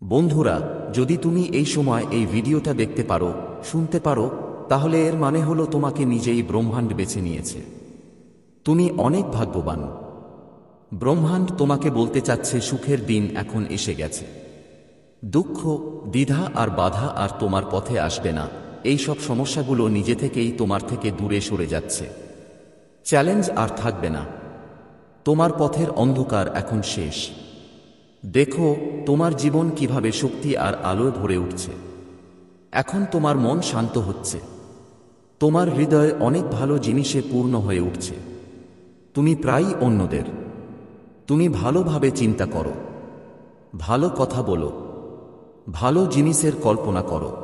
বন্ধুরা, যদি তুমি এই সময় এই ভিডিওটা দেখতে পারো, শুনতে পারো, তাহলে এর মানে হলো তোমাকে নিজেই ব্রহ্মাণ্ড বেছে নিয়েছে। তুমি অনেক ভাগ্যবান। ব্রহ্মাণ্ড তোমাকে বলতে চাচ্ছে সুখের দিন এখন এসে গেছে। দুঃখ, দ্বিধা আর বাধা আর তোমার পথে আসবে না। এই সব সমস্যাগুলো নিজে থেকেই তোমার থেকে দূরে সরে যাচ্ছে। চ্যালেঞ্জ আর থাকবে না। তোমার পথের অন্ধকার এখন শেষ। দেখো তোমার জীবন কিভাবে শক্তি আর আলোয় ভরে উঠছে। এখন তোমার মন শান্ত হচ্ছে। তোমার হৃদয় অনেক ভালো জিনিসে পূর্ণ হয়ে উঠছে। তুমি প্রায়ই অন্যদের। তুমি ভালোভাবে চিন্তা করো, ভালো কথা বলো, ভালো জিনিসের কল্পনা করো।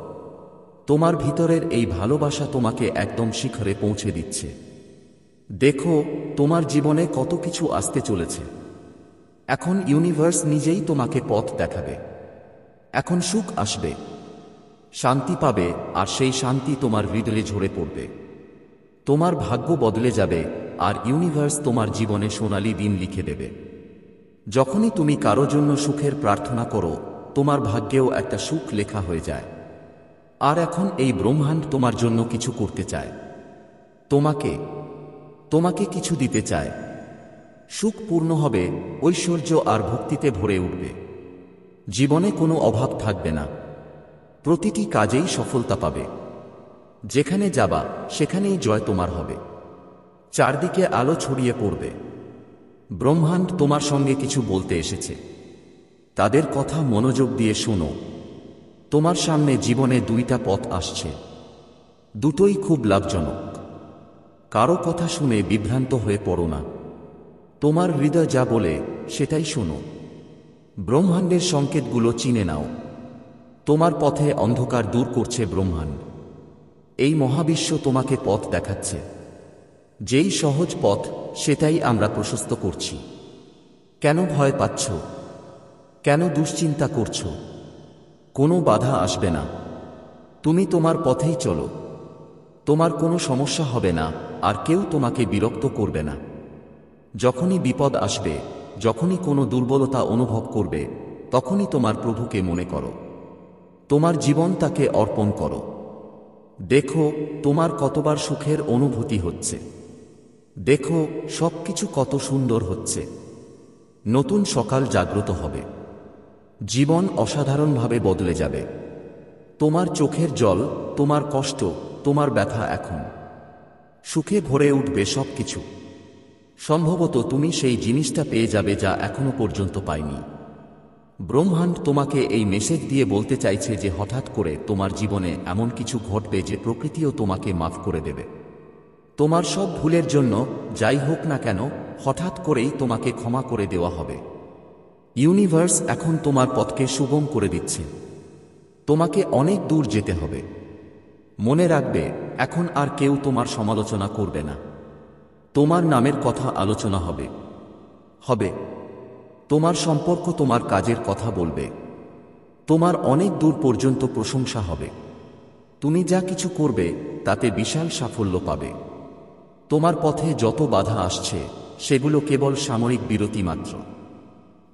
তোমার ভিতরের এই ভালোবাসা তোমাকে একদম শিখরে পৌঁছে দিচ্ছে। দেখো তোমার জীবনে কত কিছু আসতে চলেছে। এখন ইউনিভার্স নিজেই তোমাকে পথ দেখাবে। এখন সুখ আসবে, শান্তি পাবে, আর সেই শান্তি তোমার হৃদয়ে ঝরে পড়বে। তোমার ভাগ্য বদলে যাবে, আর ইউনিভার্স তোমার জীবনে সোনালী দিন লিখে দেবে। যখনই তুমি কারো জন্য সুখের প্রার্থনা করো, তোমার ভাগ্যেও একটা সুখ লেখা হয়ে যায়। আর এখন এই ব্রহ্মাণ্ড তোমার জন্য কিছু করতে চায়। তোমাকে তোমাকে কিছু দিতে চায়। সুখ পূর্ণ হবে, ঐশ্বর্য আর ভক্তিতে ভরে উঠবে। জীবনে কোনো অভাব থাকবে না। প্রতিটি কাজেই সফলতা পাবে। যেখানে যাবা সেখানেই জয় তোমার হবে। চারদিকে আলো ছড়িয়ে পড়বে। ব্রহ্মাণ্ড তোমার সঙ্গে কিছু বলতে এসেছে। তাদের কথা মনোযোগ দিয়ে শোনো। তোমার সামনে জীবনে দুইটা পথ আসছে। দুটোই খুব লাভজনক। কারো কথা শুনে বিভ্রান্ত হয়ে পড়ো না। তোমার হৃদয় যা বলে সেটাই শোনো। ব্রহ্মাণ্ডের সংকেতগুলো চিনে নাও। তোমার পথে অন্ধকার দূর করছে ব্রহ্মাণ্ড। এই মহাবিশ্ব তোমাকে পথ দেখাচ্ছে। যেই সহজ পথ, সেটাই আমরা প্রশস্ত করছি। কেন ভয় পাচ্ছ? কেন দুশ্চিন্তা করছ? কোনো বাধা আসবে না। তুমি তোমার পথেই চলো। তোমার কোনো সমস্যা হবে না, আর কেউ তোমাকে বিরক্ত করবে না। যখনই বিপদ আসবে, যখনই কোনো দুর্বলতা অনুভব করবে, তখনই তোমার প্রভুকে মনে করো। তোমার জীবন তাকে অর্পণ করো। দেখো তোমার কতবার সুখের অনুভূতি হচ্ছে। দেখো সবকিছু কত সুন্দর হচ্ছে। নতুন সকাল জাগ্রত হবে। জীবন অসাধারণভাবে বদলে যাবে। তোমার চোখের জল, তোমার কষ্ট, তোমার ব্যথা এখন সুখে ভরে উঠবে সবকিছু। সম্ভবত তুমি সেই জিনিসটা পেয়ে যাবে যা এখনো পর্যন্ত পাইনি। ব্রহ্মাণ্ড তোমাকে এই মেসেজ দিয়ে বলতে চাইছে যে হঠাৎ করে তোমার জীবনে এমন কিছু ঘটবে যে প্রকৃতিও তোমাকে মাফ করে দেবে। তোমার সব ভুলের জন্য, যাই হোক না কেন, হঠাৎ করেই তোমাকে ক্ষমা করে দেওয়া হবে। ইউনিভার্স এখন তোমার পথকে সুগম করে দিচ্ছে। তোমাকে অনেক দূর যেতে হবে। মনে রাখবে, এখন আর কেউ তোমার সমালোচনা করবে না। তোমার নামের কথা আলোচনা হবে। তোমার সম্পর্ক, তোমার কাজের কথা বলবে। তোমার অনেক দূর পর্যন্ত প্রশংসা হবে। তুমি যা কিছু করবে তাতে বিশাল সাফল্য পাবে। তোমার পথে যত বাধা আসছে, সেগুলো কেবল সাময়িক বিরতি মাত্র।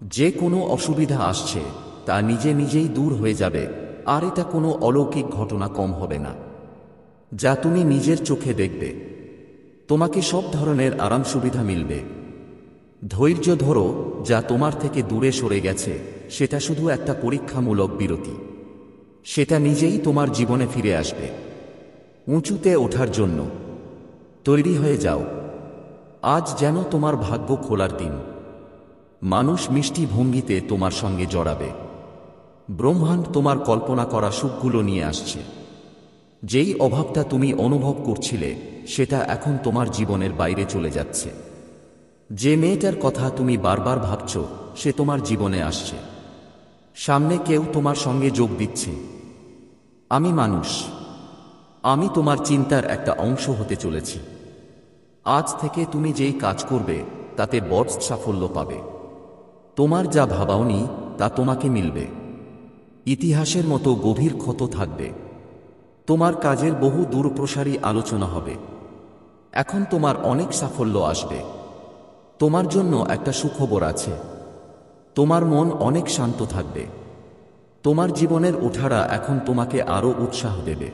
যে কোনো অসুবিধা আসছে তা নিজে নিজেই দূর হয়ে যাবে, আর এটা কোনো অলৌকিক ঘটনা কম হবে না, যা তুমি নিজের চোখে দেখবে। তোমাকে সব ধরনের আরাম সুবিধা মিলবে। ধৈর্য ধরো, যা তোমার থেকে দূরে সরে গেছে সেটা শুধু একটা পরীক্ষামূলক বিরতি। সেটা নিজেই তোমার জীবনে ফিরে আসবে। উঁচুতে ওঠার জন্য তৈরি হয়ে যাও। আজ যেন তোমার ভাগ্য খোলার দিন। মানুষ মিষ্টি ভঙ্গিতে তোমার সঙ্গে জড়াবে। ব্রহ্মাণ্ড তোমার কল্পনা করা সুখগুলো নিয়ে আসছে। যেই অভাবটা তুমি অনুভব করছিলে, সেটা এখন তোমার জীবনের বাইরে চলে যাচ্ছে। যে মেয়েটার কথা তুমি বারবার ভাবছ, সে তোমার জীবনে আসছে। সামনে কেউ তোমার সঙ্গে যোগ দিচ্ছে। আমি মানুষ। আমি তোমার চিন্তার একটা অংশ হতে চলেছি। আজ থেকে তুমি যেই কাজ করবে তাতে বড় সাফল্য পাবে। তোমার যা ভাবাওনি তা তোমাকে মিলবে। ইতিহাসের মতো গভীর ক্ষত থাকবে। তোমার কাজের বহু দূরপ্রসারী আলোচনা হবে। এখন তোমার অনেক সাফল্য আসবে। তোমার জন্য একটা সুখবর আছে। তোমার মন অনেক শান্ত থাকবে। তোমার জীবনের ওঠারা এখন তোমাকে আরও উৎসাহ দেবে।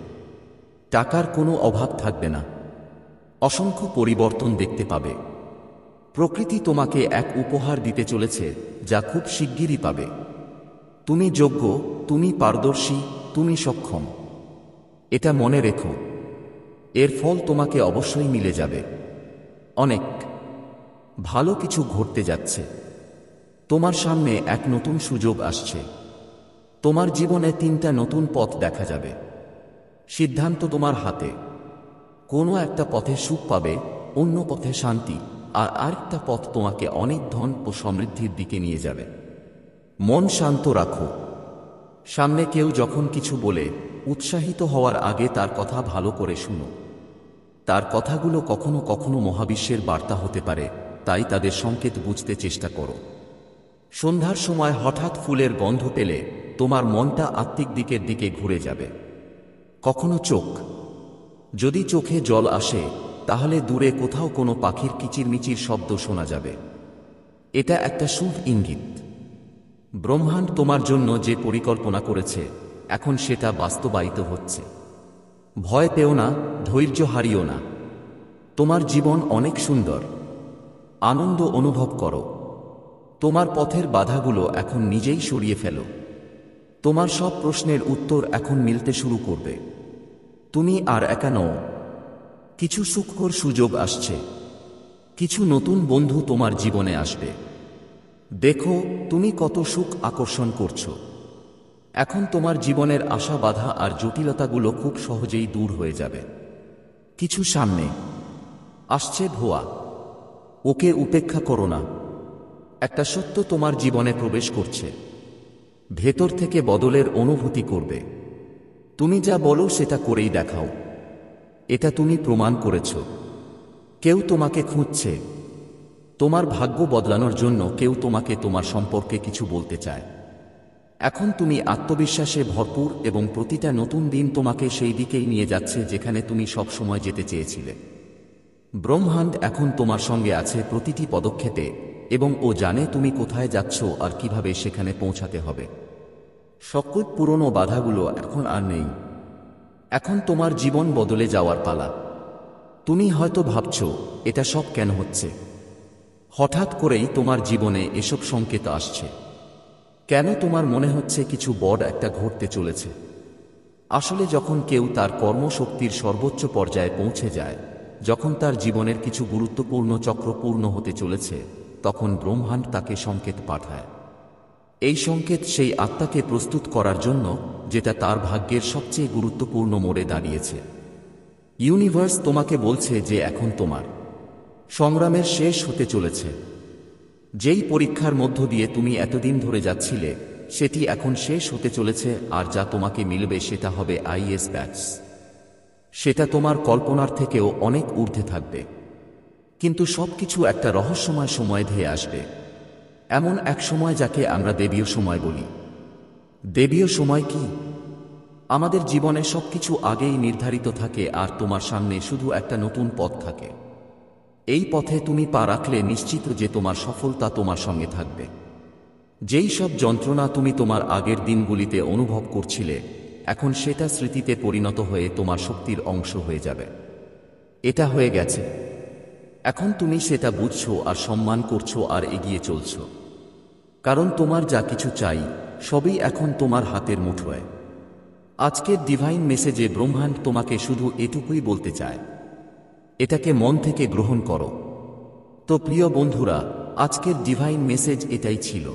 টাকার কোনো অভাব থাকবে না। অসংখ্য পরিবর্তন দেখতে পাবে। প্রকৃতি তোমাকে এক উপহার দিতে চলেছে, যা খুব শিগগিরই পাবে। তুমি যোগ্য, তুমি পারদর্শী, তুমি সক্ষম। এটা মনে রেখো। এর ফল তোমাকে অবশ্যই মিলে যাবে। অনেক ভালো কিছু ঘটতে যাচ্ছে। তোমার সামনে এক নতুন সুযোগ আসছে। তোমার জীবনে 3টা নতুন পথ দেখা যাবে। সিদ্ধান্ত তোমার হাতে। কোনো একটা পথে সুখ পাবে, অন্য পথে শান্তি, আর আরেকটা পথ তোমাকে অনেক ধন ও সমৃদ্ধির দিকে নিয়ে যাবে। মন শান্ত রাখো। সামনে কেউ যখন কিছু বলে, উৎসাহিত হওয়ার আগে তার কথা ভালো করে শুনো। তার কথাগুলো কখনো কখনো মহাবিশ্বের বার্তা হতে পারে, তাই তাদের সংকেত বুঝতে চেষ্টা করো। সন্ধ্যার সময় হঠাৎ ফুলের গন্ধ পেলে তোমার মনটা আত্মিক দিকের দিকে ঘুরে যাবে। কখনো চোখ যদি চোখে জল আসে, তাহলে দূরে কোথাও কোনো পাখির কিচিরমিচির শব্দ শোনা যাবে। এটা একটা শুভ ইঙ্গিত। ব্রহ্মাণ্ড তোমার জন্য যে পরিকল্পনা করেছে, এখন সেটা বাস্তবায়িত হচ্ছে। ভয় পেও না, ধৈর্য হারিও না। তোমার জীবন অনেক সুন্দর। আনন্দ অনুভব করো। তোমার পথের বাধাগুলো এখন নিজেই সরিয়ে ফেলো। তোমার সব প্রশ্নের উত্তর এখন মিলতে শুরু করবে। তুমি আর একা নও। কিছু সুখকর সুযোগ আসছে। কিছু নতুন বন্ধু তোমার জীবনে আসবে। দেখো তুমি কত সুখ আকর্ষণ করছো। এখন তোমার জীবনের আশা বাধা আর জটিলতাগুলো খুব সহজেই দূর হয়ে যাবে। কিছু সামনে আসছে ভুয়া, ওকে উপেক্ষা করো না। একটা সত্য তোমার জীবনে প্রবেশ করছে। ভেতর থেকে বদলের অনুভূতি করবে। তুমি যা বলো সেটা করেই দেখাও। এটা তুমি প্রমাণ করেছ। কেউ তোমাকে খুঁজছে। তোমার ভাগ্য বদলানোর জন্য কেউ তোমাকে তোমার সম্পর্কে কিছু বলতে চায়। এখন তুমি আত্মবিশ্বাসে ভরপুর এবং প্রতিটা নতুন দিন তোমাকে সেই দিকেই নিয়ে যাচ্ছে যেখানে তুমি সব সময় যেতে চেয়েছিলে। ব্রহ্মাণ্ড এখন তোমার সঙ্গে আছে প্রতিটি পদক্ষেপে, এবং ও জানে তুমি কোথায় যাচ্ছ আর কিভাবে সেখানে পৌঁছাতে হবে। সকল পুরনো বাধাগুলো এখন আর নেই। এখন তোমার জীবন বদলে যাওয়ার পালা। তুমি হয়তো ভাবছ, এটা সব কেন হচ্ছে? হঠাৎ করেই তোমার জীবনে এসব সংকেত আসছে। কেন তোমার মনে হচ্ছে কিছু বড় একটা ঘটতে চলেছে? আসলে যখন কেউ তার কর্মশক্তির সর্বোচ্চ পর্যায়ে পৌঁছে যায়, যখন তার জীবনের কিছু গুরুত্বপূর্ণ চক্র পূর্ণ হতে চলেছে, তখন ব্রহ্মাণ্ড তাকে সংকেত পাঠায়। এই সংকেত সেই আত্মাকে প্রস্তুত করার জন্য, যেটা তার ভাগ্যের সবচেয়ে গুরুত্বপূর্ণ মোড়ে দাঁড়িয়েছে। ইউনিভার্স তোমাকে বলছে যে এখন তোমার সংগ্রামের শেষ হতে চলেছে। যেই পরীক্ষার মধ্য দিয়ে তুমি এতদিন ধরে যাচ্ছিলে, সেটি এখন শেষ হতে চলেছে, আর যা তোমাকে মিলবে সেটা হবে আইএস ব্যাচ। সেটা তোমার কল্পনার থেকেও অনেক ঊর্ধ্বে থাকবে। কিন্তু সবকিছু একটা রহস্যময় সময় ধেয়ে আসবে। এমন এক সময় যাকে আমরা দেবীয় সময় বলি। দেবীয় সময় কি? আমাদের জীবনে সবকিছু আগেই নির্ধারিত থাকে, আর তোমার সামনে শুধু একটা নতুন পথ থাকে। এই পথে তুমি পা রাখলে নিশ্চিত যে তোমার সফলতা তোমার সঙ্গে থাকবে। যেই সব যন্ত্রণা তুমি তোমার আগের দিনগুলিতে অনুভব করছিলে, এখন সেটা স্মৃতিতে পরিণত হয়ে তোমার শক্তির অংশ হয়ে যাবে। এটা হয়ে গেছে। এখন তুমি সেটা বুঝছো আর সম্মান করছো আর এগিয়ে চলছো। কারণ তোমার যা কিছু চাই, সবই এখন তোমার হাতের মুঠোয়। আজকের ডিভাইন মেসেজে ব্রহ্মাণ্ড তোমাকে শুধু এটুকুই বলতে চায়, এটাকে মন থেকে গ্রহণ করো। তো প্রিয় বন্ধুরা, আজকের ডিভাইন মেসেজ এটাই ছিল।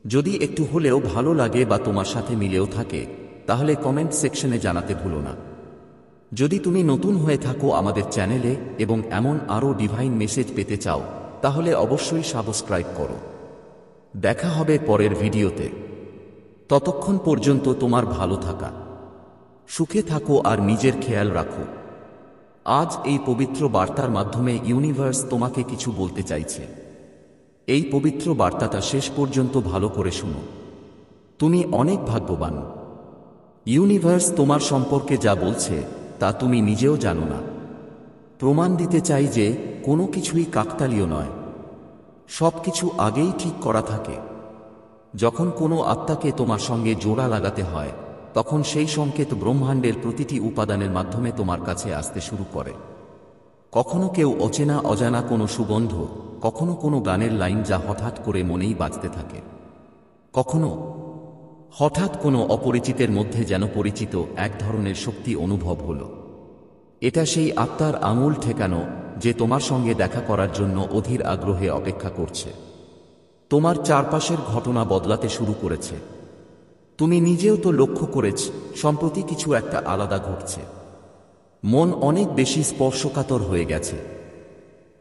যদি একটু হলেও ভালো লাগে বা তোমার সাথে মিলেও থাকে, তাহলে কমেন্ট সেকশনে জানাতে ভুলো না। যদি তুমি নতুন হয়ে থাকো আমাদের চ্যানেলে এবং এমন আরও ডিভাইন মেসেজ পেতে চাও, তাহলে অবশ্যই সাবস্ক্রাইব করো। দেখা হবে পরের ভিডিওতে। ততক্ষণ পর্যন্ত তোমার ভালো থাকা, সুখে থাকো আর নিজের খেয়াল রাখো। আজ এই পবিত্র বার্তার মাধ্যমে ইউনিভার্স তোমাকে কিছু বলতে চাইছে। এই পবিত্র বার্তাটা শেষ পর্যন্ত ভালো করে শুনো। তুমি অনেক ভাগ্যবান। ইউনিভার্স তোমার সম্পর্কে যা বলছে তা তুমি নিজেও জানো না। প্রমাণ দিতে চাই যে কোনো কিছুই কাকতালীয় নয়। সব কিছু আগেই ঠিক করা থাকে। যখন কোনো আত্মাকে তোমার সঙ্গে জোড়া লাগাতে হয় তখন সেই সংকেত ব্রহ্মাণ্ডের প্রতিটি উপাদানের মাধ্যমে তোমার কাছে আসতে শুরু করে। কখনো কেউ অচেনা অজানা কোনো সুগন্ধ, কখনো কোনো গানের লাইন যা হঠাৎ করে মনেই বাজতে থাকে, কখনো হঠাৎ কোনো অপরিচিতের মধ্যে যেন পরিচিত এক ধরনের শক্তি অনুভব হলো। এটা সেই আত্মার আঙুল ঠেকানো যে তোমার সঙ্গে দেখা করার জন্য অধীর আগ্রহে অপেক্ষা করছে। তোমার চারপাশের ঘটনা বদলাতে শুরু করেছে। তুমি নিজেও তো লক্ষ্য করেছ সম্প্রতি কিছু একটা আলাদা ঘটছে। মন অনেক বেশি স্পর্শকাতর হয়ে গেছে।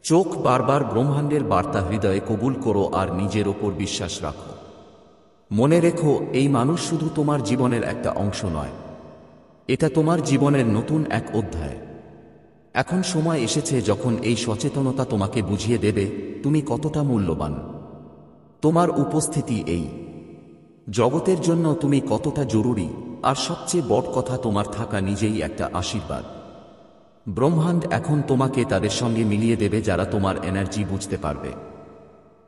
চোখ বারবার ব্রহ্মাণ্ডের বার্তা হৃদয়ে কবুল করো আর নিজের ওপর বিশ্বাস রাখো। মনে রেখো, এই মানুষ শুধু তোমার জীবনের একটা অংশ নয়, এটা তোমার জীবনের নতুন এক অধ্যায়। এখন সময় এসেছে যখন এই সচেতনতা তোমাকে বুঝিয়ে দেবে তুমি কতটা মূল্যবান। তোমার উপস্থিতি এই জগতের জন্য তুমি কতটা জরুরি, আর সবচেয়ে বড় কথা তোমার থাকা নিজেই একটা আশীর্বাদ। ব্রহ্মাণ্ড এখন তোমাকে তাদের সঙ্গে মিলিয়ে দেবে যারা তোমার এনার্জি বুঝতে পারবে।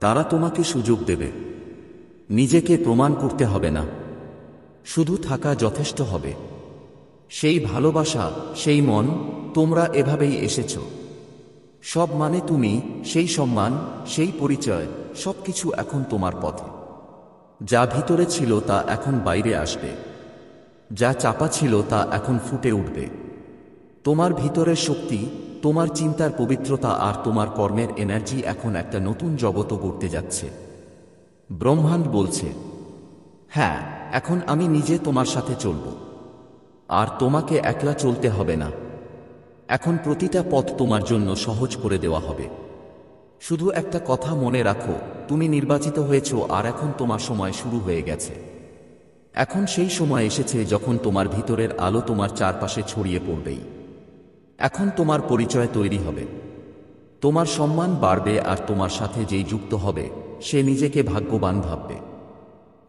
তারা তোমাকে সুযোগ দেবে। নিজেকে প্রমাণ করতে হবে না, শুধু থাকা যথেষ্ট হবে। সেই ভালোবাসা, সেই মন, তোমরা এভাবেই এসেছ। সব মানে তুমি, সেই সম্মান, সেই পরিচয়, সবকিছু এখন তোমার পথে। যা ভিতরে ছিল তা এখন বাইরে আসবে, যা চাপা ছিল তা এখন ফুটে উঠবে। তোমার ভিতরের শক্তি, তোমার চিন্তার পবিত্রতা আর তোমার কর্মের এনার্জি এখন একটা নতুন জগৎ গড়তে যাচ্ছে। ব্রহ্মাণ্ড বলছে, হ্যাঁ, এখন আমি নিজে তোমার সাথে চলব। আর তোমাকে একলা চলতে হবে না। এখন প্রতিটা পথ তোমার জন্য সহজ করে দেওয়া হবে। শুধু একটা কথা মনে রাখো, তুমি নির্বাচিত হয়েছ আর এখন তোমার সময় শুরু হয়ে গেছে। এখন সেই সময় এসেছে যখন তোমার ভিতরের আলো তোমার চারপাশে ছড়িয়ে পড়বেই। এখন তোমার পরিচয় তৈরি হবে, তোমার সম্মান বাড়বে, আর তোমার সাথে যেই যুক্ত হবে সে নিজেকে ভাগ্যবান ভাববে।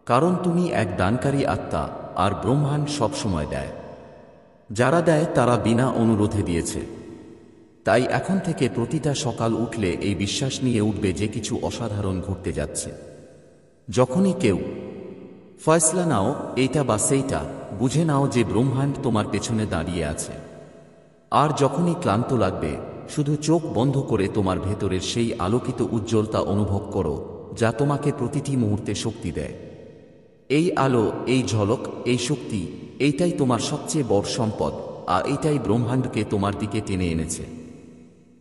কারণ তুমি এক দানকারী আত্মা, আর ব্রহ্মাণ্ড সব সময় দেয়। যারা দেয় তারা বিনা অনুরোধে দিয়েছে। তাই এখন থেকে প্রতিটা সকাল উঠলে এই বিশ্বাস নিয়ে উঠবে যে কিছু অসাধারণ ঘটতে যাচ্ছে। যখনই কেউ ফয়সলা নাও, এইটা বা সেইটা, বুঝে নাও যে ব্রহ্মাণ্ড তোমার পেছনে দাঁড়িয়ে আছে। আর যখনই ক্লান্ত লাগবে, শুধু চোখ বন্ধ করে তোমার ভেতরের সেই আলোকিত উজ্জ্বলতা অনুভব করো যা তোমাকে প্রতিটি মুহূর্তে শক্তি দেয়। এই আলো, এই ঝলক, এই শক্তি, এইটাই তোমার সবচেয়ে বড় সম্পদ, আর এইটাই ব্রহ্মাণ্ডকে তোমার দিকে টেনে এনেছে।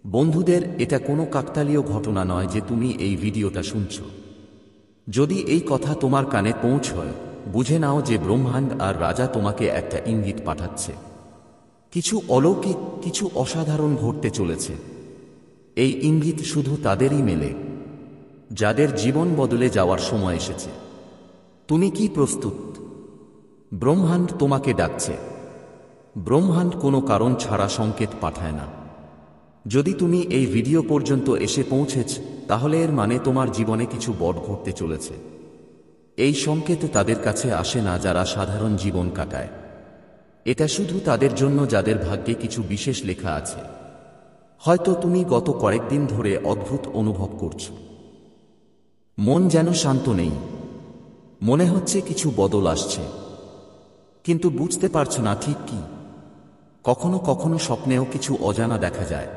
বন্ধুদের, এটা কোনো কাকতালীয় ঘটনা নয় যে তুমি এই ভিডিওটা শুনছ। যদি এই কথা তোমার কানে পৌঁছয়, বুঝে নাও যে ব্রহ্মাণ্ড আর রাজা তোমাকে একটা ইঙ্গিত পাঠাচ্ছে। কিছু অলৌকিক, কিছু অসাধারণ ঘটতে চলেছে। এই ইঙ্গিত শুধু তাদেরই মেলে যাদের জীবন বদলে যাওয়ার সময় এসেছে। তুমি কি প্রস্তুত? ব্রহ্মাণ্ড তোমাকে ডাকছে। ব্রহ্মাণ্ড কোনো কারণ ছাড়া সংকেত পাঠায় না। যদি তুমি এই ভিডিও পর্যন্ত এসে পৌঁছেছ, তাহলে এর মানে তোমার জীবনে কিছু বড় ঘটতে চলেছে। এই সংকেত তাদের কাছে আসে না যারা সাধারণ জীবন কাটায়। এটা শুধু তাদের জন্য যাদের ভাগ্যে কিছু বিশেষ লেখা আছে। হয়তো তুমি গত কয়েকদিন ধরে অদ্ভুত অনুভব করছো। মন যেন শান্ত নেই, মনে হচ্ছে কিছু বদল আসছে, কিন্তু বুঝতে পারছো না ঠিক কি। কখনো কখনো স্বপ্নেও কিছু অজানা দেখা যায়।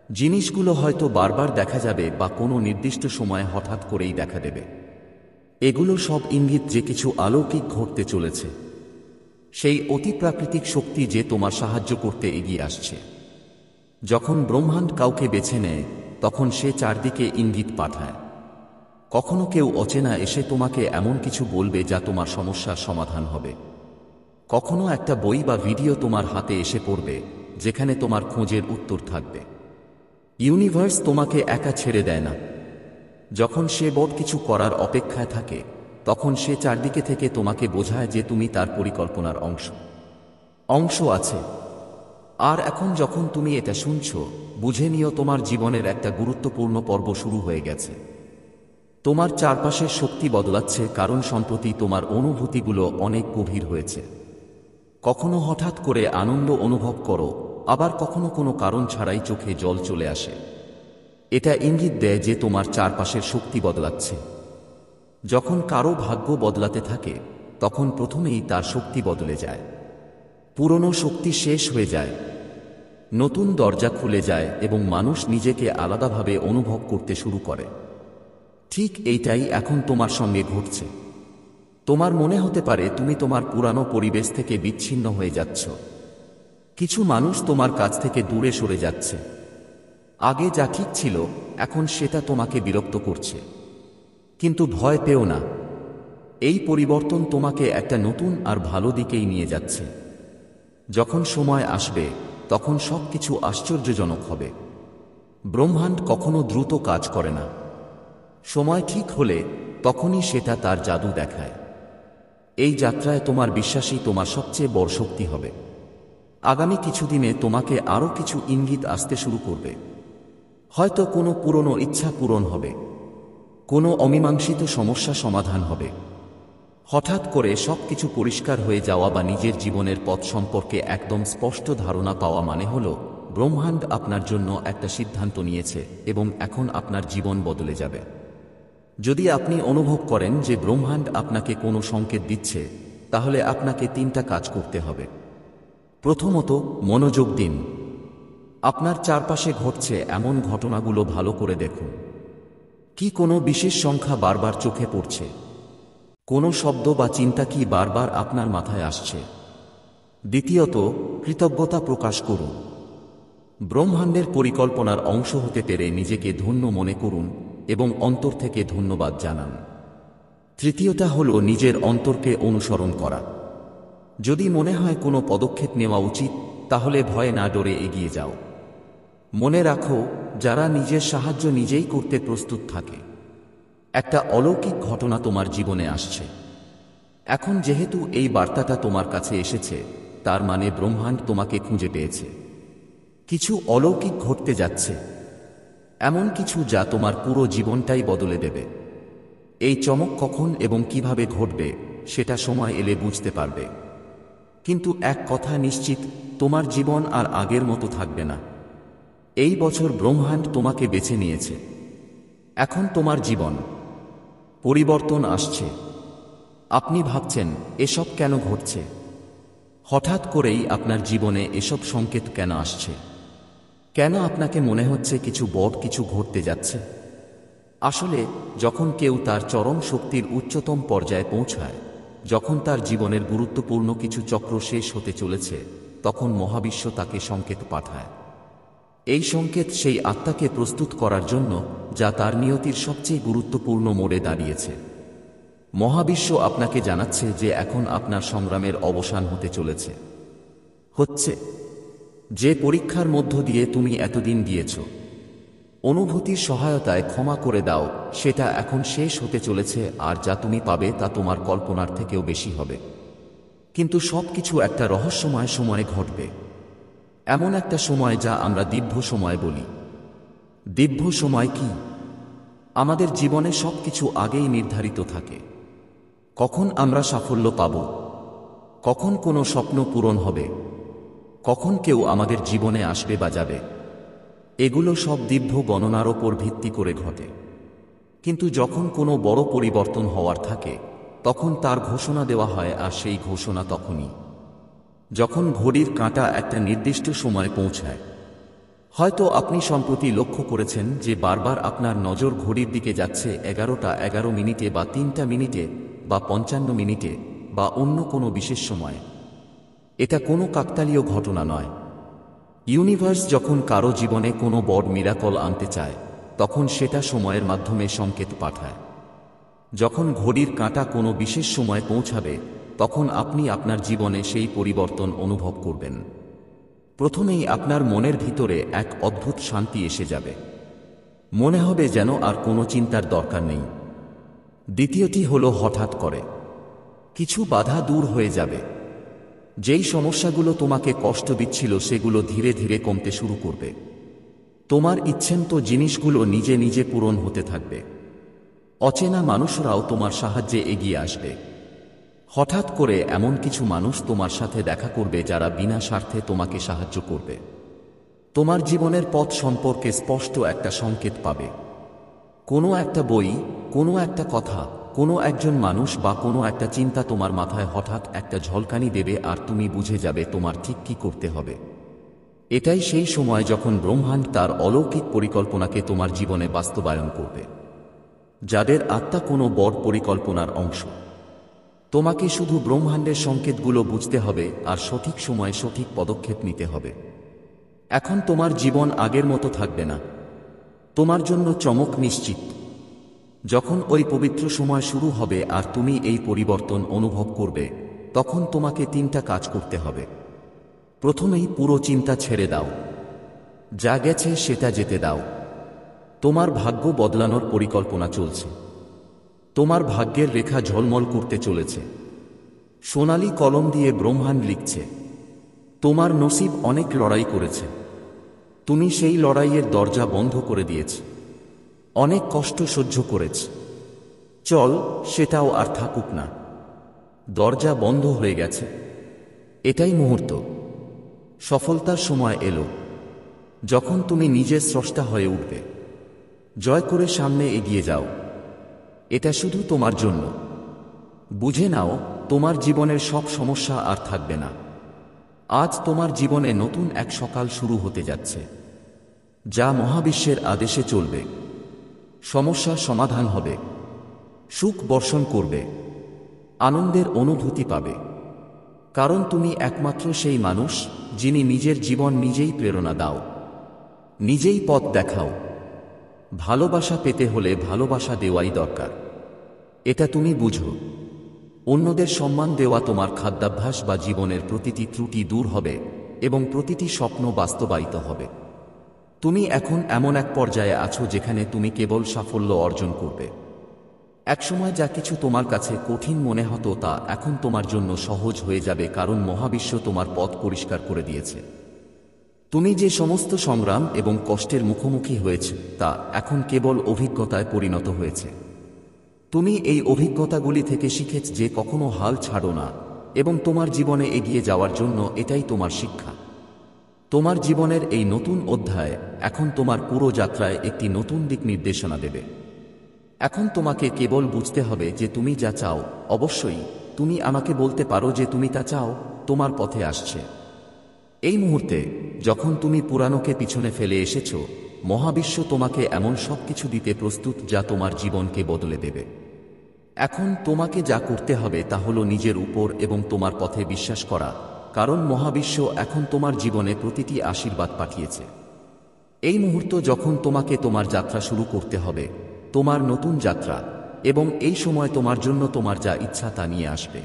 জিনিসগুলো হয়তো বারবার দেখা যাবে বা কোনো নির্দিষ্ট সময়ে হঠাৎ করেই দেখা দেবে। এগুলো সব ইঙ্গিত যে কিছু অলৌকিক ঘটতে চলেছে। সেই অতিপ্রাকৃতিক শক্তি যে তোমার সাহায্য করতে এগিয়ে আসছে। যখন ব্রহ্মাণ্ড কাউকে বেছে নেয়, তখন সে চারদিকে ইঙ্গিত পাঠায়। কখনো কেউ অচেনা এসে তোমাকে এমন কিছু বলবে যা তোমার সমস্যার সমাধান হবে। কখনো একটা বই বা ভিডিও তোমার হাতে এসে পড়বে যেখানে তোমার খোঁজের উত্তর থাকবে। ইউনিভার্স তোমাকে একা ছেড়ে দেয় না। যখন সে বড় কিছু করার অপেক্ষায় থাকে, তখন সে চারদিকে থেকে তোমাকে বোঝায় যে তুমি তার পরিকল্পনার অংশ আছে। আর এখন যখন তুমি এটা শুনছ, বুঝে নিও তোমার জীবনের একটা গুরুত্বপূর্ণ পর্ব শুরু হয়ে গেছে। তোমার চারপাশের শক্তি বদলাচ্ছে, কারণ সম্প্রতি তোমার অনুভূতিগুলো অনেক গভীর হয়েছে। কখনো হঠাৎ করে আনন্দ অনুভব করো, আবার কখনো কোনো কারণ ছাড়াই চোখে জল চলে আসে। এটা ইঙ্গিত দেয় যে তোমার চারপাশের শক্তি বদলাচ্ছে। যখন কারো ভাগ্য বদলাতে থাকে তখন প্রথমেই তার শক্তি বদলে যায়। পুরনো শক্তি শেষ হয়ে যায়, নতুন দরজা খুলে যায় এবং মানুষ নিজেকে আলাদাভাবে অনুভব করতে শুরু করে। ঠিক এইটাই এখন তোমার সঙ্গে ঘটছে। তোমার মনে হতে পারে তুমি তোমার পুরানো পরিবেশ থেকে বিচ্ছিন্ন হয়ে যাচ্ছ। কিছু মানুষ তোমার কাছ থেকে দূরে সরে যাচ্ছে। আগে যা ঠিক ছিল এখন সেটা তোমাকে বিরক্ত করছে। কিন্তু ভয় পেও না, এই পরিবর্তন তোমাকে একটা নতুন আর ভালো দিকেই নিয়ে যাচ্ছে। যখন সময় আসবে তখন সবকিছু আশ্চর্যজনক হবে। ব্রহ্মাণ্ড কখনো দ্রুত কাজ করে না। সময় ঠিক হলে তখনই সেটা তার জাদু দেখায়। এই যাত্রায় তোমার বিশ্বাসই তোমার সবচেয়ে বড় শক্তি হবে। আগামী কিছুদিনে তোমাকে আরও কিছু ইঙ্গিত আসতে শুরু করবে। হয়তো কোনো পুরনো ইচ্ছা পূরণ হবে, কোনো অমীমাংসিত সমস্যা সমাধান হবে। হঠাৎ করে সবকিছু পরিষ্কার হয়ে যাওয়া বা নিজের জীবনের পথ সম্পর্কে একদম স্পষ্ট ধারণা পাওয়া মানে হলো ব্রহ্মাণ্ড আপনার জন্য একটা সিদ্ধান্ত নিয়েছে এবং এখন আপনার জীবন বদলে যাবে। যদি আপনি অনুভব করেন যে ব্রহ্মাণ্ড আপনাকে কোনো সংকেত দিচ্ছে, তাহলে আপনাকে 3টা কাজ করতে হবে। প্রথমত, মনোযোগ দিন। আপনার চারপাশে ঘটছে এমন ঘটনাগুলো ভালো করে দেখুন। কি কোনো বিশেষ সংখ্যা বারবার চোখে পড়ছে? কোনো শব্দ বা চিন্তা কি বারবার আপনার মাথায় আসছে? দ্বিতীয়ত, কৃতজ্ঞতা প্রকাশ করুন। ব্রহ্মাণ্ডের পরিকল্পনার অংশ হতে পেরে নিজেকে ধন্য মনে করুন এবং অন্তর থেকে ধন্যবাদ জানান। তৃতীয়টা হল নিজের অন্তরকে অনুসরণ করা। যদি মনে হয় কোনো পদক্ষেপ নেওয়া উচিত, তাহলে ভয়ে না ডরে এগিয়ে যাও। মনে রাখো, যারা নিজের সাহায্য নিজেই করতে প্রস্তুত থাকে। একটা অলৌকিক ঘটনা তোমার জীবনে আসছে। এখন যেহেতু এই বার্তাটা তোমার কাছে এসেছে, তার মানে ব্রহ্মাণ্ড তোমাকে খুঁজে পেয়েছে। কিছু অলৌকিক ঘটতে যাচ্ছে, এমন কিছু যা তোমার পুরো জীবনটাই বদলে দেবে। এই চমক কখন এবং কিভাবে ঘটবে সেটা সময় এলে বুঝতে পারবে। কিন্তু এক কথা নিশ্চিত, তোমার জীবন আর আগের মতো থাকবে না। এই বছর ব্রহ্মাণ্ড তোমাকে বেছে নিয়েছে। এখন তোমার জীবন পরিবর্তন আসছে। আপনি ভাবছেন এসব কেন ঘটছে? হঠাৎ করেই আপনার জীবনে এসব সংকেত কেন আসছে? কেন আপনাকে মনে হচ্ছে কিছু বড় কিছু ঘটতে যাচ্ছে? আসলে যখন কেউ তার চরম শক্তির উচ্চতম পর্যায়ে পৌঁছায়, যখন তার জীবনের গুরুত্বপূর্ণ কিছু চক্র শেষ হতে চলেছে, তখন মহাবিশ্ব তাকে সংকেত পাঠায়। এই সংকেত সেই আত্মাকে প্রস্তুত করার জন্য যা তার নিয়তির সবচেয়ে গুরুত্বপূর্ণ মোড়ে দাঁড়িয়েছে। মহাবিশ্ব আপনাকে জানাচ্ছে যে এখন আপনার সংগ্রামের অবসান হতে চলেছে। যে পরীক্ষার মধ্য দিয়ে তুমি এতদিন দিয়েছ, অনুভূতির সহায়তায় ক্ষমা করে দাও, সেটা এখন শেষ হতে চলেছে। আর যা তুমি পাবে তা তোমার কল্পনার থেকেও বেশি হবে। কিন্তু সবকিছু একটা রহস্যময় সময়ে ঘটবে। এমন একটা সময় যা আমরা দিব্য সময় বলি। দিব্য সময় কি? আমাদের জীবনে সবকিছু আগেই নির্ধারিত থাকে। কখন আমরা সাফল্য পাব, কখন কোনো স্বপ্ন পূরণ হবে, কখন কেউ আমাদের জীবনে আসবে বা যাবে, এগুলো সব দিব্য গণনার ওপর ভিত্তি করে ঘটে। কিন্তু যখন কোনো বড় পরিবর্তন হওয়ার থাকে, তখন তার ঘোষণা দেওয়া হয়। আর সেই ঘোষণা তখনই, যখন ঘড়ির কাঁটা একটা নির্দিষ্ট সময়ে পৌঁছায়। হয়তো আপনি সম্প্রতি লক্ষ্য করেছেন যে বারবার আপনার নজর ঘড়ির দিকে যাচ্ছে, 11টা 11 মিনিটে বা 3টা মিনিটে বা 55 মিনিটে বা অন্য কোনো বিশেষ সময়ে। এটা কোনো কাকতালীয় ঘটনা নয়। ইউনিভার্স যখন কারো জীবনে কোনো বড় মিরাকল আনতে চায়, তখন সেটা সময়ের মাধ্যমে সংকেত পাঠায়। যখন ঘড়ির কাঁটা কোনো বিশেষ সময়ে পৌঁছাবে, তখন আপনি আপনার জীবনে সেই পরিবর্তন অনুভব করবেন। প্রথমেই আপনার মনের ভিতরে এক অদ্ভুত শান্তি এসে যাবে। মনে হবে যেন আর কোনো চিন্তার দরকার নেই। দ্বিতীয়টি হলো, হঠাৎ করে কিছু বাধা দূর হয়ে যাবে। যেই সমস্যাগুলো তোমাকে কষ্ট দিচ্ছিল সেগুলো ধীরে ধীরে কমতে শুরু করবে। তোমার ইচ্ছেন্ত জিনিসগুলো নিজে নিজে পূরণ হতে থাকবে। অচেনা মানুষরাও তোমার সাহায্যে এগিয়ে আসবে। হঠাৎ করে এমন কিছু মানুষ তোমার সাথে দেখা করবে যারা বিনা স্বার্থে তোমাকে সাহায্য করবে। তোমার জীবনের পথ সম্পর্কে স্পষ্ট একটা সংকেত পাবে। কোনো একটা বই, কোনো একটা কথা, কোনো একজন মানুষ বা কোনো একটা চিন্তা তোমার মাথায় হঠাৎ একটা ঝলকানি দেবে আর তুমি বুঝে যাবে তোমার ঠিক কী করতে হবে। এটাই সেই সময় যখন ব্রহ্মাণ্ড তার অলৌকিক পরিকল্পনাকে তোমার জীবনে বাস্তবায়ন করবে। যাদের আত্মা কোনো বড় পরিকল্পনার অংশ, তোমাকে শুধু ব্রহ্মাণ্ডের সংকেতগুলো বুঝতে হবে আর সঠিক সময়ে সঠিক পদক্ষেপ নিতে হবে। এখন তোমার জীবন আগের মতো থাকবে না। তোমার জন্য চমক নিশ্চিত। যখন ওই পবিত্র সময় শুরু হবে আর তুমি এই পরিবর্তন অনুভব করবে, তখন তোমাকে 3টা কাজ করতে হবে। প্রথমেই পুরো চিন্তা ছেড়ে দাও। যা গেছে সেটা যেতে দাও। তোমার ভাগ্য বদলানোর পরিকল্পনা চলছে। তোমার ভাগ্যের রেখা ঝলমল করতে চলেছে। সোনালী কলম দিয়ে ব্রহ্মাণ্ড লিখছে, তোমার নসিব অনেক লড়াই করেছে। তুমি সেই লড়াইয়ের দরজা বন্ধ করে দিয়েছ। অনেক কষ্ট সহ্য করেছ। চল, সেটাও আর থাকুক না। দরজা বন্ধ হয়ে গেছে। এটাই মুহূর্ত। সফলতার সময় এলো, যখন তুমি নিজের স্রষ্টা হয়ে উঠবে। জয় করে সামনে এগিয়ে যাও। এটা শুধু তোমার জন্য। বুঝে নাও, তোমার জীবনের সব সমস্যা আর থাকবে না। আজ তোমার জীবনে নতুন এক সকাল শুরু হতে যাচ্ছে, যা মহাবিশ্বের আদেশে চলবে। সমস্যার সমাধান হবে, সুখ বর্ষণ করবে, আনন্দের অনুভূতি পাবে। কারণ তুমি একমাত্র সেই মানুষ যিনি নিজের জীবন নিজেই প্রেরণা দাও, নিজেই পথ দেখাও। ভালোবাসা পেতে হলে ভালোবাসা দেওয়াই দরকার। এটা তুমি বুঝো। অন্যদের সম্মান দেওয়া তোমার খাদ্যাভ্যাস বা জীবনের প্রতিটি ত্রুটি দূর হবে এবং প্রতিটি স্বপ্ন বাস্তবায়িত হবে। তুমি এখন এমন এক পর্যায়ে আছো যেখানে তুমি কেবল সাফল্য অর্জন করবে। একসময় যা কিছু তোমার কাছে কঠিন মনে হতো তা এখন তোমার জন্য সহজ হয়ে যাবে, কারণ মহাবিশ্ব তোমার পথ পরিষ্কার করে দিয়েছে। তুমি যে সমস্ত সংগ্রাম এবং কষ্টের মুখোমুখি হয়েছে তা এখন কেবল অভিজ্ঞতায় পরিণত হয়েছে। তুমি এই অভিজ্ঞতাগুলি থেকে শিখেছ যে কখনো হাল ছাড়ো না এবং তোমার জীবনে এগিয়ে যাওয়ার জন্য এটাই তোমার শিক্ষা। তোমার জীবনের এই নতুন অধ্যায় এখন তোমার পুরো যাত্রায় একটি নতুন দিক নির্দেশনা দেবে। এখন তোমাকে কেবল বুঝতে হবে যে তুমি যা চাও, অবশ্যই তুমি আমাকে বলতে পারো যে তুমি তা চাও, তোমার পথে আসছে। এই মুহূর্তে যখন তুমি পুরানোকে পিছনে ফেলে এসেছ, মহাবিশ্ব তোমাকে এমন সব কিছু দিতে প্রস্তুত যা তোমার জীবনকে বদলে দেবে। এখন তোমাকে যা করতে হবে তা হলো নিজের উপর এবং তোমার পথে বিশ্বাস করা, কারণ মহাবিশ্ব এখন তোমার জীবনে প্রতিটি আশীর্বাদ পাঠিয়েছে। এই মুহূর্ত যখন তোমাকে তোমার যাত্রা শুরু করতে হবে, তোমার নতুন যাত্রা, এবং এই সময় তোমার জন্য তোমার যা ইচ্ছা তা নিয়ে আসবে।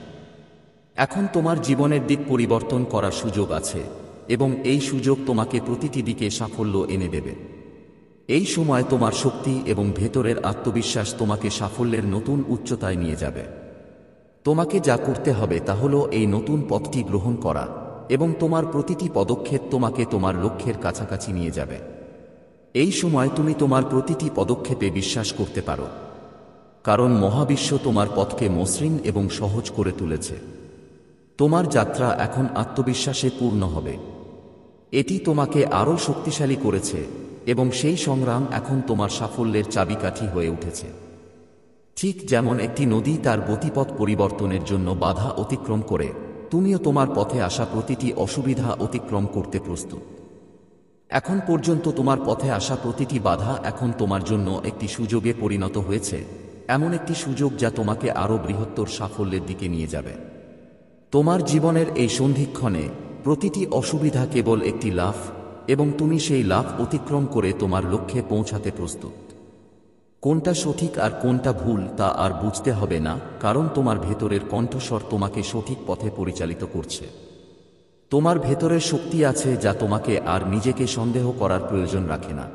এখন তোমার জীবনের দিক পরিবর্তন করার সুযোগ আছে এবং এই সুযোগ তোমাকে প্রতিটি দিকে সাফল্য এনে দেবে। এই সময় তোমার শক্তি এবং ভেতরের আত্মবিশ্বাস তোমাকে সাফল্যের নতুন উচ্চতায় নিয়ে যাবে। তোমাকে যা করতে হবে তা হলো এই নতুন পথটি গ্রহণ করা এবং তোমার প্রতিটি পদক্ষেপ তোমাকে তোমার লক্ষ্যের কাছাকাছি নিয়ে যাবে। এই সময় তুমি তোমার প্রতিটি পদক্ষেপে বিশ্বাস করতে পারো, কারণ মহাবিশ্ব তোমার পথকে মসৃণ এবং সহজ করে তুলেছে। তোমার যাত্রা এখন আত্মবিশ্বাসে পূর্ণ হবে। এটি তোমাকে আরও শক্তিশালী করেছে এবং সেই সংগ্রাম এখন তোমার সাফল্যের চাবিকাঠি হয়ে উঠেছে। ঠিক যেমন একটি নদী তার গতিপথ পরিবর্তনের জন্য বাধা অতিক্রম করে, তুমিও তোমার পথে আসা প্রতিটি অসুবিধা অতিক্রম করতে প্রস্তুত। এখন পর্যন্ত তোমার পথে আসা প্রতিটি বাধা এখন তোমার জন্য একটি সুযোগে পরিণত হয়েছে, এমন একটি সুযোগ যা তোমাকে আরও বৃহত্তর সাফল্যের দিকে নিয়ে যাবে। তোমার জীবনের এই সন্ধিক্ষণে প্রতিটি অসুবিধা কেবল একটি লাফ, এবং তুমি সেই লাফ অতিক্রম করে তোমার লক্ষ্যে পৌঁছাতে প্রস্তুত। কোনটা সঠিক আর কোনটা ভুল তা আর বুঝতে হবে না, কারণ তোমার ভেতরের কণ্ঠস্বর তোমাকে সঠিক পথে পরিচালিত করছে। তোমার ভেতরের শক্তি আছে যা তোমাকে আর নিজেকে সন্দেহ করার প্রয়োজন রাখে না।